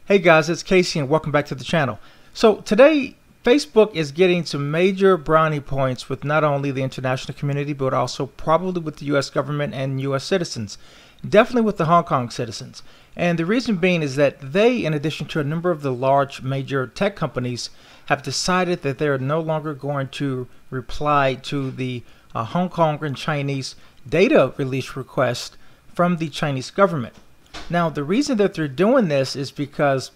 Hey guys, it's Casey and welcome back to the channel. So today, Facebook is getting some major brownie points with not only the international community, but also probably with the US government and US citizens. Definitely with the Hong Kong citizens. And the reason being is that they, in addition to a number of the large major tech companies, have decided that they are no longer going to reply to the Hong Kong and Chinese data release request from the Chinese government. Now, the reason that they're doing this is because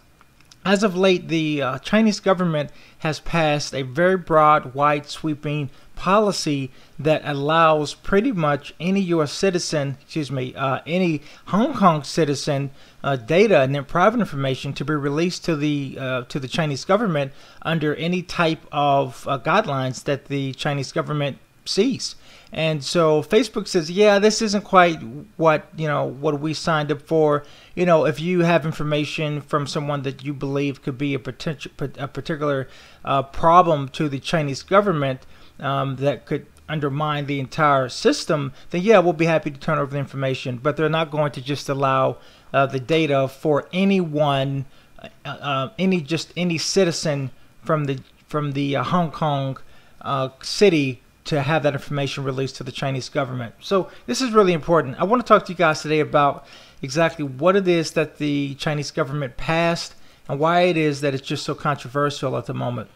as of late, the Chinese government has passed a very broad, wide sweeping policy that allows pretty much any U.S. citizen, any Hong Kong citizen data and their private information to be released to the Chinese government under any type of guidelines that the Chinese government sees. And so Facebook says, yeah, this isn't quite what we signed up for. If you have information from someone that you believe could be a particular problem to the Chinese government that could undermine the entire system, then yeah, we'll be happy to turn over the information. But they're not going to just allow the data for anyone, any citizen from the Hong Kong city to have that information released to the Chinese government. So this is really important. I want to talk to you guys today about exactly what it is that the Chinese government passed and why it is that it's just so controversial at the moment.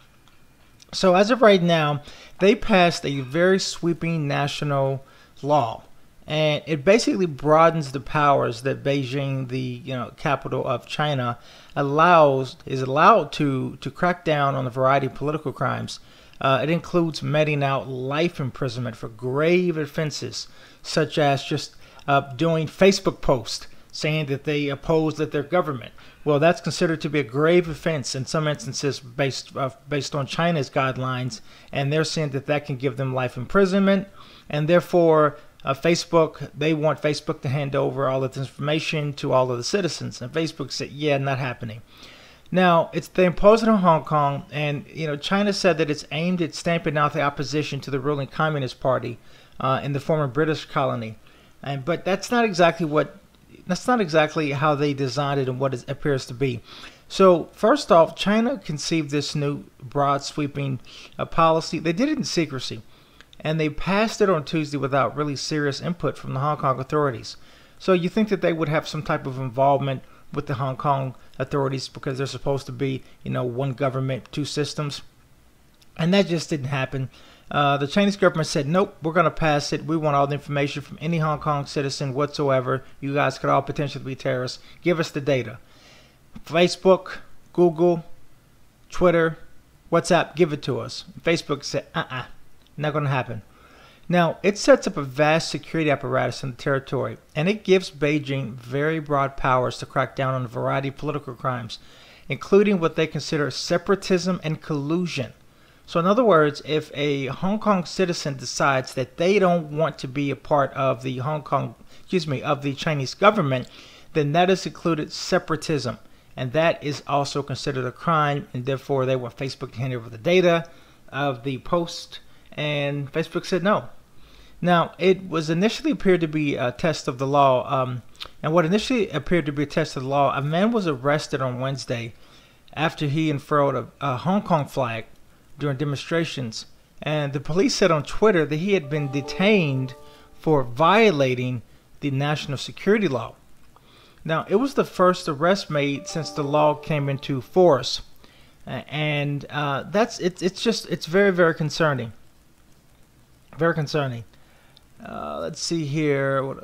So as of right now, they passed a very sweeping national law, and it basically broadens the powers that Beijing, the capital of China, is allowed to crack down on a variety of political crimes. It includes meting out life imprisonment for grave offenses, such as just doing Facebook posts saying that they oppose their government. Well, that's considered to be a grave offense in some instances based on China's guidelines, and they're saying that can give them life imprisonment, and therefore they want Facebook to hand over all of this information to all of the citizens. And Facebook said, yeah, not happening. Now, they imposed it on Hong Kong, and China said that it's aimed at stamping out the opposition to the ruling Communist Party in the former British colony. But that's not exactly how they designed it and what it appears to be. So first off, China conceived this new broad sweeping policy. They did it in secrecy, and they passed it on Tuesday without really serious input from the Hong Kong authorities. So you think that they would have some type of involvement with the Hong Kong authorities because they're supposed to be, one government, two systems. And that just didn't happen. The Chinese government said, nope, we're going to pass it. We want all the information from any Hong Kong citizen whatsoever. You guys could all potentially be terrorists. Give us the data. Facebook, Google, Twitter, WhatsApp, give it to us. Facebook said, not going to happen. Now, it sets up a vast security apparatus in the territory, and it gives Beijing very broad powers to crack down on a variety of political crimes, including what they consider separatism and collusion. So in other words, if a Hong Kong citizen decides that they don't want to be a part of the of the Chinese government, then that is included separatism, and that is also considered a crime, and therefore they want Facebook to hand over the data of the post. And Facebook said no. Now, it was initially appeared to be a test of the law, and what initially appeared to be a test of the law, a man was arrested on Wednesday after he unfurled a Hong Kong flag during demonstrations, and the police said on Twitter that he had been detained for violating the national security law. Now, it was the first arrest made since the law came into force, and it's very, very concerning. Very concerning. Let's see here.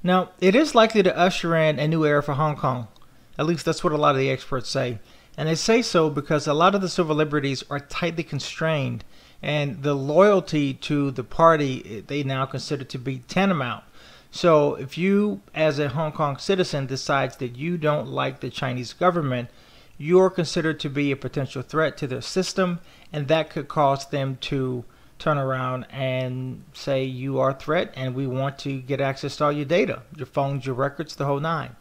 Now, it is likely to usher in a new era for Hong Kong. At least that's what a lot of the experts say. And they say so because a lot of the civil liberties are tightly constrained, and the loyalty to the party they now consider to be tantamount. So if you, as a Hong Kong citizen, decides that you don't like the Chinese government, you're considered to be a potential threat to their system, and that could cause them to turn around and say you are a threat and we want to get access to all your data, your phones, your records, the whole nine.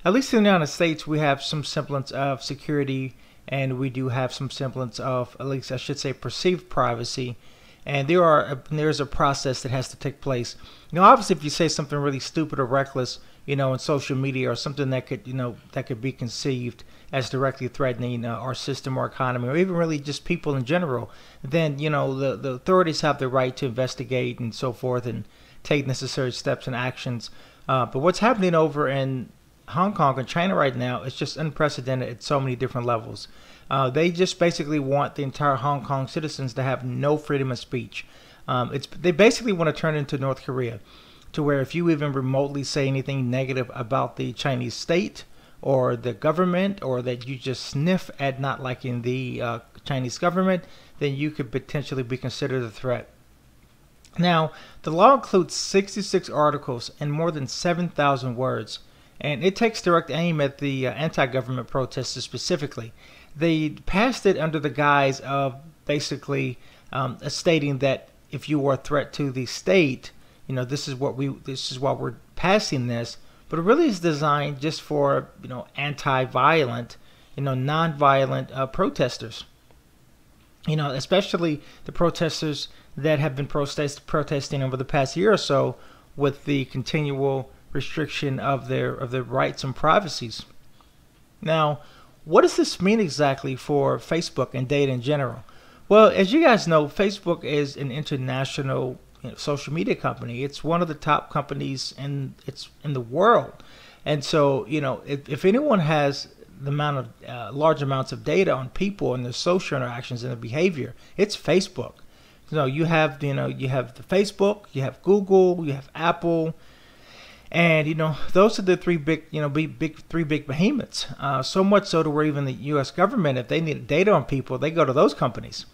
At least in the United States, we have some semblance of security, and we do have some semblance of, at least I should say, perceived privacy. And there's a process that has to take place. Obviously, if you say something really stupid or reckless, in social media, or something that could, that could be conceived as directly threatening our system or economy, or even really just people in general, then, the authorities have the right to investigate and so forth and take necessary steps and actions. But what's happening over in Hong Kong and China right now is just unprecedented at so many different levels. They just basically want the entire Hong Kong citizens to have no freedom of speech. They basically want to turn it into North Korea, to where if you even remotely say anything negative about the Chinese state or the government, or that you just sniff at not liking the Chinese government, then you could potentially be considered a threat. Now, the law includes 66 articles and more than 7,000 words, and it takes direct aim at the anti-government protesters specifically. They passed it under the guise of basically stating that if you were a threat to the state, this is why we're passing this. But it really is designed just for anti-violent, non-violent protesters. Especially the protesters that have been protesting over the past year or so, with the continual restriction of their rights and privacies. Now, what does this mean exactly for Facebook and data in general? Well, as you guys know, Facebook is an international social media company. It's one of the top companies in the world. And so, if anyone has the amount of large amounts of data on people and their social interactions and their behavior, it's Facebook. You have the Facebook, you have Google, you have Apple, and those are the three big behemoths. So much so to where even the U.S. government, if they need data on people, they go to those companies.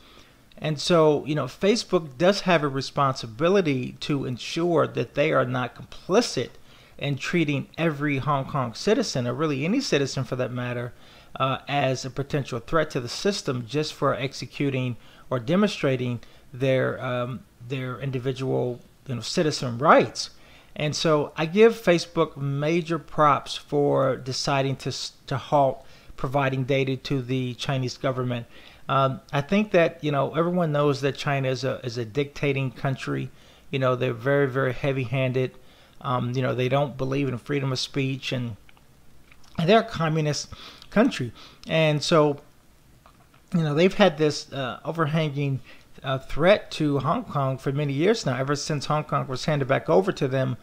And so, Facebook does have a responsibility to ensure that they are not complicit in treating every Hong Kong citizen, or really any citizen for that matter, as a potential threat to the system just for executing or demonstrating their individual citizen rights. And so I give Facebook major props for deciding to halt providing data to the Chinese government. I think that everyone knows that China is a dictating country. They're very, very heavy-handed. They don't believe in freedom of speech, and they're a communist country. And so they've had this overhanging threat to Hong Kong for many years now, ever since Hong Kong was handed back over to them,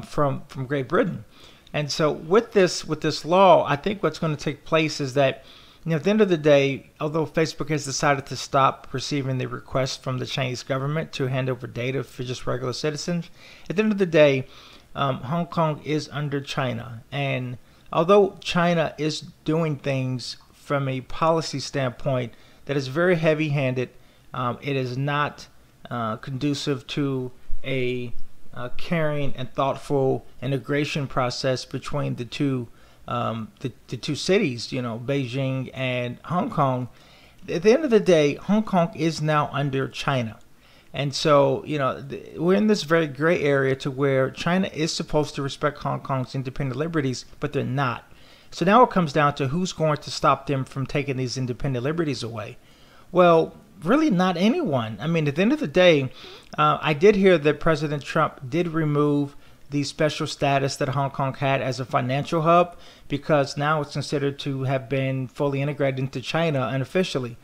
from Great Britain. And so with this law, I think what's going to take place is that, at the end of the day, although Facebook has decided to stop receiving the requests from the Chinese government to hand over data for just regular citizens, at the end of the day, Hong Kong is under China. And although China is doing things from a policy standpoint that is very heavy-handed, it is not conducive to a caring and thoughtful integration process between the two cities, Beijing and Hong Kong. At the end of the day, Hong Kong is now under China. And so, we're in this very gray area to where China is supposed to respect Hong Kong's independent liberties, but they're not. So now it comes down to who's going to stop them from taking these independent liberties away. Well, really not anyone. I mean, at the end of the day, I did hear that President Trump did remove the special status that Hong Kong had as a financial hub, because now it's considered to have been fully integrated into China unofficially.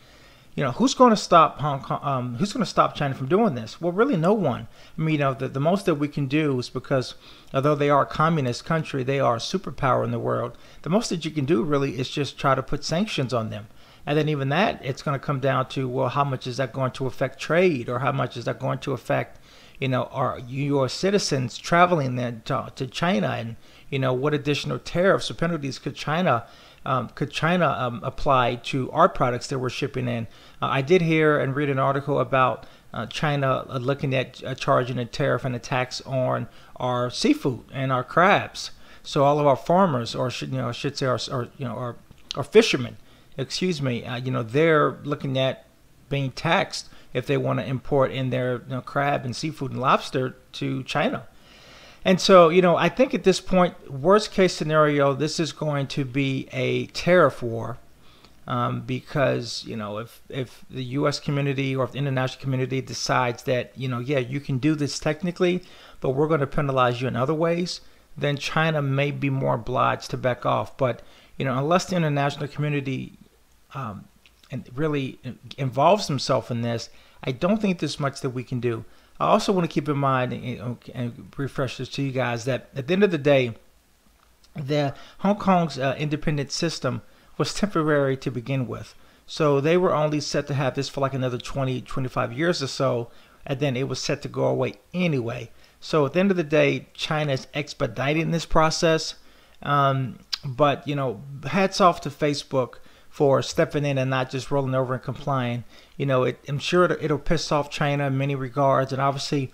Who's going to stop Hong Kong? Who's going to stop China from doing this? Well, really no one. I mean, the most that we can do is, because although they are a communist country, they are a superpower in the world. The most that you can do really is just try to put sanctions on them. And then even that, it's going to come down to, well, how much is that going to affect trade, or how much is that going to affect, our U.S. citizens traveling then to China, and what additional tariffs or penalties could China apply to our products that we're shipping in. I did hear and read an article about China looking at charging a tariff and a tax on our seafood and our crabs. So all of our farmers, or I should say our fishermen, they're looking at being taxed if they want to import in their crab and seafood and lobster to China. And so, I think at this point, worst case scenario, this is going to be a tariff war, because, if the U.S. community or if the international community decides that, yeah, you can do this technically, but we're going to penalize you in other ways, then China may be more obliged to back off. But unless the international community and really involves himself in this, I don't think there's much that we can do. I also want to keep in mind and refresh this to you guys that at the end of the day, the Hong Kong's independent system was temporary to begin with. So they were only set to have this for like another 20, 25 years or so, and then it was set to go away anyway. So at the end of the day, China is expediting this process. But hats off to Facebook for stepping in and not just rolling over and complying. I'm sure it'll piss off China in many regards, and obviously,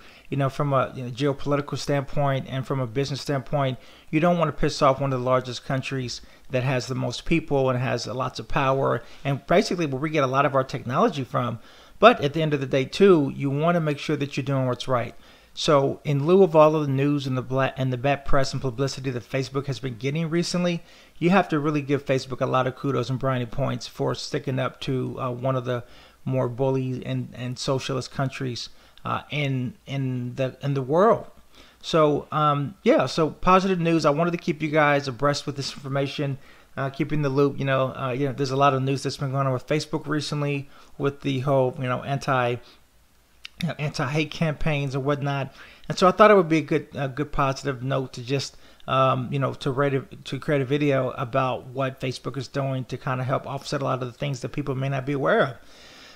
from a geopolitical standpoint and from a business standpoint, you don't want to piss off one of the largest countries that has the most people and has lots of power, and basically where we get a lot of our technology from. But at the end of the day, too, you want to make sure that you're doing what's right. So in lieu of all of the news and the bad press and publicity that Facebook has been getting recently, you have to really give Facebook a lot of kudos and brownie points for sticking up to one of the more bully and socialist countries in the world. So so positive news. I wanted to keep you guys abreast with this information, keeping the loop. There's a lot of news that's been going on with Facebook recently with the whole anti-hate campaigns and whatnot, and so I thought it would be a good positive note to just to create a video about what Facebook is doing to kind of help offset a lot of the things that people may not be aware of.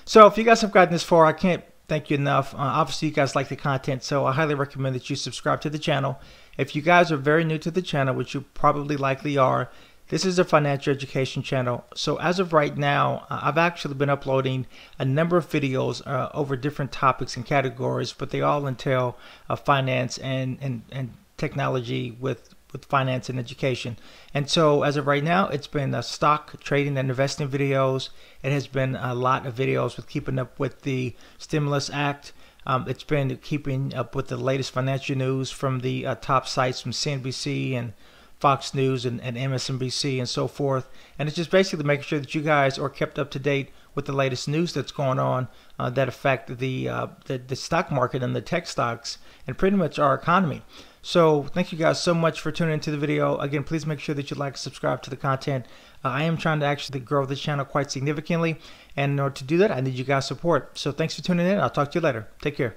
So if you guys have gotten this far, I can't thank you enough. Obviously, you guys like the content, so I highly recommend that you subscribe to the channel. If you guys are very new to the channel, which you probably likely are, this is a financial education channel. So as of right now, I've actually been uploading a number of videos over different topics and categories, but they all entail finance and technology with finance and education. And so as of right now, it's been stock trading and investing videos. It has been a lot of videos with keeping up with the Stimulus Act. It's been keeping up with the latest financial news from the top sites from CNBC and Fox News and MSNBC and so forth. And it's just basically making sure that you guys are kept up to date with the latest news that's going on that affect the stock market and the tech stocks and pretty much our economy. So thank you guys so much for tuning into the video. Again, please make sure that you like and subscribe to the content. I am trying to actually grow the channel quite significantly, and in order to do that, I need you guys' support. So thanks for tuning in. I'll talk to you later. Take care.